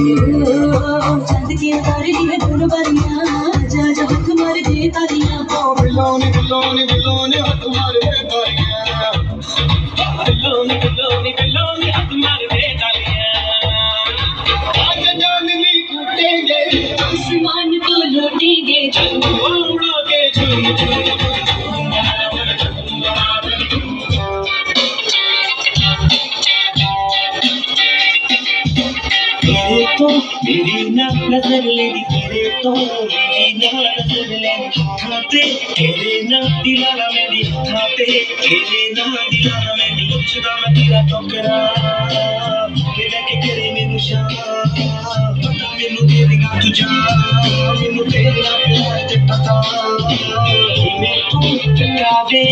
चंद की उतारी है ढूंढ बरिया जा जा हाथ मार दे तारियां बिलोनी बिलोनी बिलोनी हाथ मार दे तारियां बिलोनी बिलोनी बिलोनी हाथ मार दे तारियां आज जाननी कूटेंगे आसमान को लौटेंगे उड़ा के झूम झूम तो मेरी ना नजर लेनी तेरे तो मेरी ना नजर लेनी खाते तेरे ना दिलाना मेरी खाते तेरे ना दिलाना मेरी खुदा मैं तेरा टोकरा तेरे के तेरे मैनू शाम पता मैनू देगा तुझा मैनू तेरा प्यार ते पता मैं तू टकावे